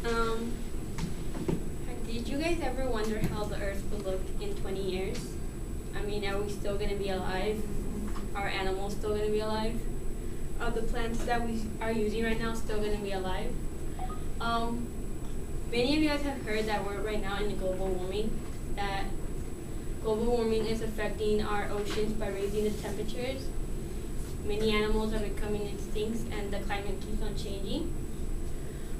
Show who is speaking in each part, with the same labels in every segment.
Speaker 1: Um, did you guys ever wonder how the Earth will look in 20 years? I mean, are we still going to be alive? Are animals still going to be alive? Are the plants that we are using right now still going to be alive? Many of you guys have heard that we're right now in global warming, that global warming is affecting our oceans by raising the temperatures. Many animals are becoming extinct and the climate keeps on changing.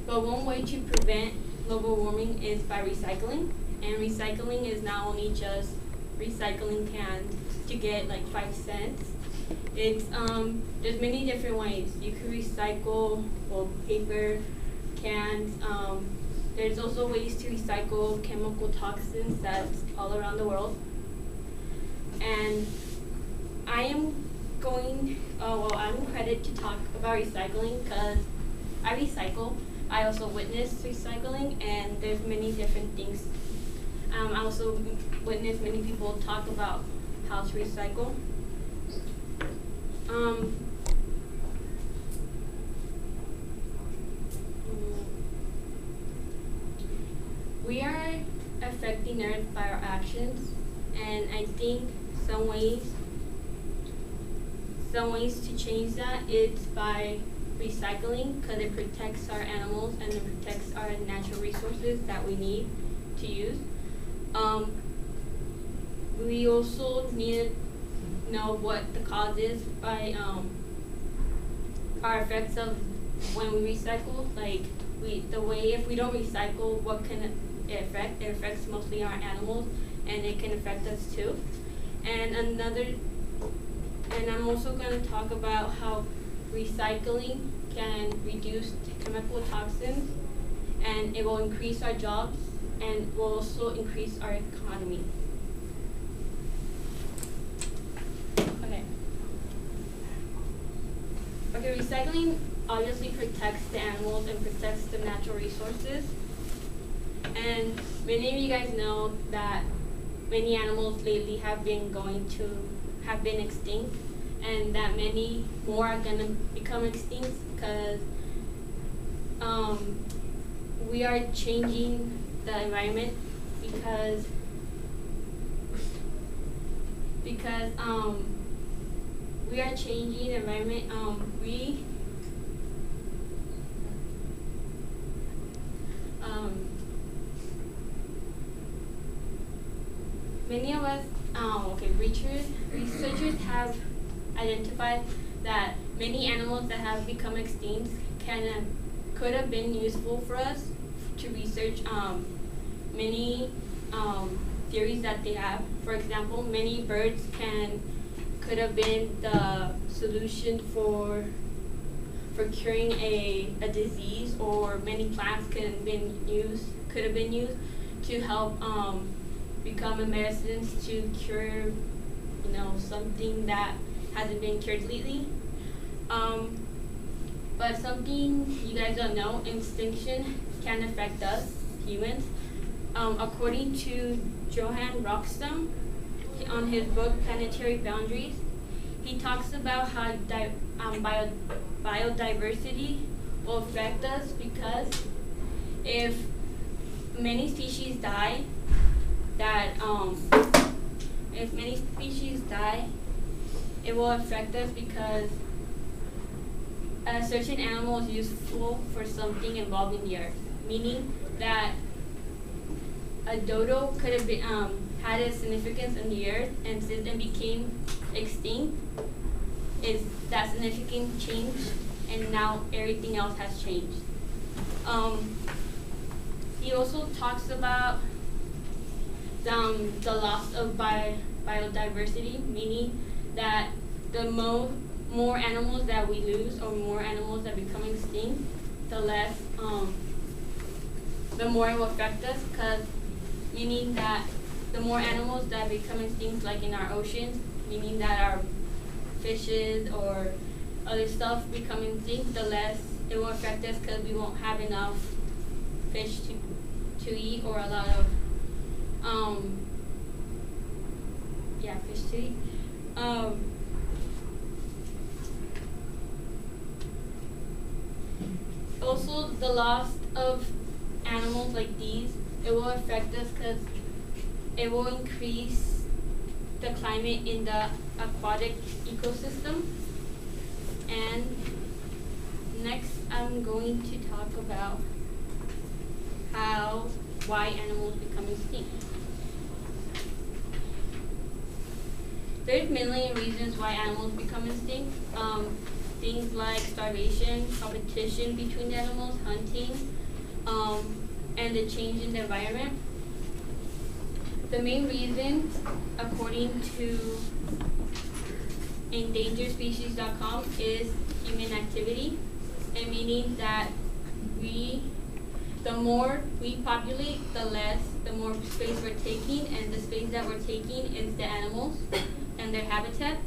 Speaker 1: But one way to prevent global warming is by recycling. And recycling is not only just recycling cans to get like 5 cents. It's there's many different ways. You can recycle paper, cans. There's also ways to recycle chemical toxins that's all around the world. And I'm credited to talk about recycling because I recycle. I also witness recycling, and there's many different things. I also witness many people talk about how to recycle. We are affecting Earth by our actions, and I think some ways to change that is by recycling, because it protects our animals and it protects our natural resources that we need to use. We also need to know what the cause is by our effects of when we recycle. Like if we don't recycle, what can it affect? It affects mostly our animals, and it can affect us too. And I'm also going to talk about how recycling can reduce chemical toxins, and it will increase our jobs, and will also increase our economy. Okay, recycling obviously protects the animals and protects the natural resources. And many of you guys know that many animals lately have been extinct, and that many more are going to become extinct because we are changing the environment because we are changing the environment. Many of us, researchers have identified that many animals that have become extinct could have been useful for us to research many theories that they have. For example, many birds could have been the solution for curing a disease, or many plants could have been used to help become a medicine to cure something that hasn't been cured lately. But something you guys don't know, extinction can affect us humans. According to Johann Rockström, on his book Planetary Boundaries, he talks about how biodiversity will affect us, because if many species die, it will affect us because a certain animal is useful for something involving the earth, meaning that a dodo could have been had a significance in the earth, and since it became extinct, that significant changed, and now everything else has changed. He also talks about the loss of biodiversity, meaning that the more animals that we lose, or more animals that become extinct, the more it will affect us, meaning that the more animals that become extinct, like in our oceans, meaning that our fishes or other stuff become extinct, the less it will affect us, because we won't have enough fish to eat, or a lot of fish to eat. Also, the loss of animals like these, it will affect us because it will increase the climate in the aquatic ecosystem. And next, I'm going to talk about why animals become extinct. There's many reasons why animals become extinct. Things like starvation, competition between animals, hunting, and the change in the environment. The main reasons, according to endangeredspecies.com, is human activity, and meaning that the more we populate, the more space we're taking, and the space that we're taking is the animals and their habitat.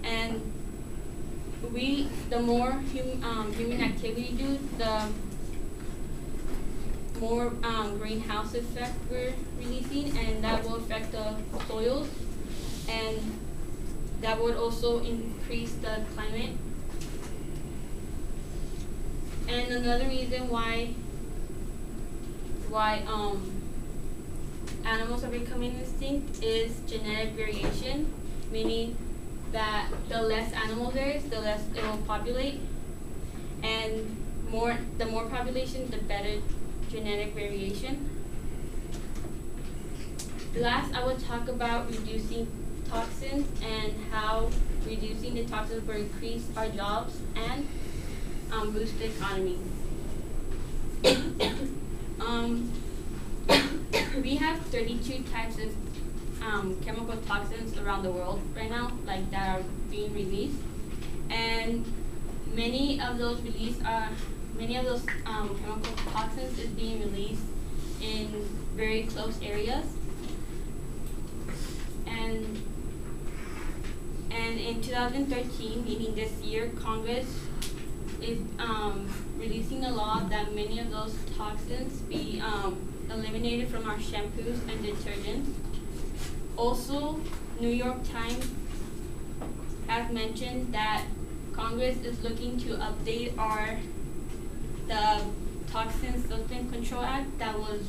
Speaker 1: And the more human activity do, the more greenhouse effect we're releasing, and that will affect the soils, and that would also increase the climate. And another reason why animals are becoming extinct is genetic variation, meaning that the less animals there is, the less it will populate, and the more population, the better genetic variation. Last, I will talk about reducing toxins and how reducing the toxins will increase our jobs and boost the economy. We have 32 types of chemical toxins around the world right now, like that are being released, and many of those chemical toxins is being released in very close areas. And in 2013, meaning this year, Congress is releasing a law that many of those toxins be eliminated from our shampoos and detergents. Also, New York Times has mentioned that Congress is looking to update the Toxin Substance Control Act that was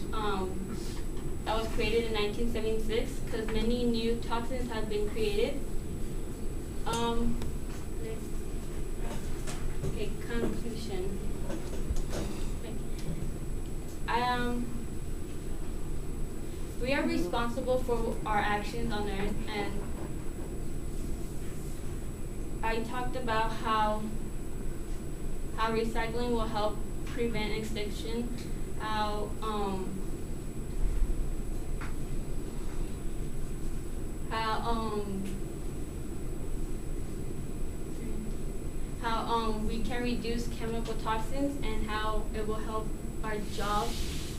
Speaker 1: created in 1976, because many new toxins have been created. Okay, conclusion. We are responsible for our actions on Earth, and I talked about how recycling will help prevent extinction, how we can reduce chemical toxins, and how it will help our jobs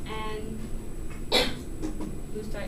Speaker 1: and boost our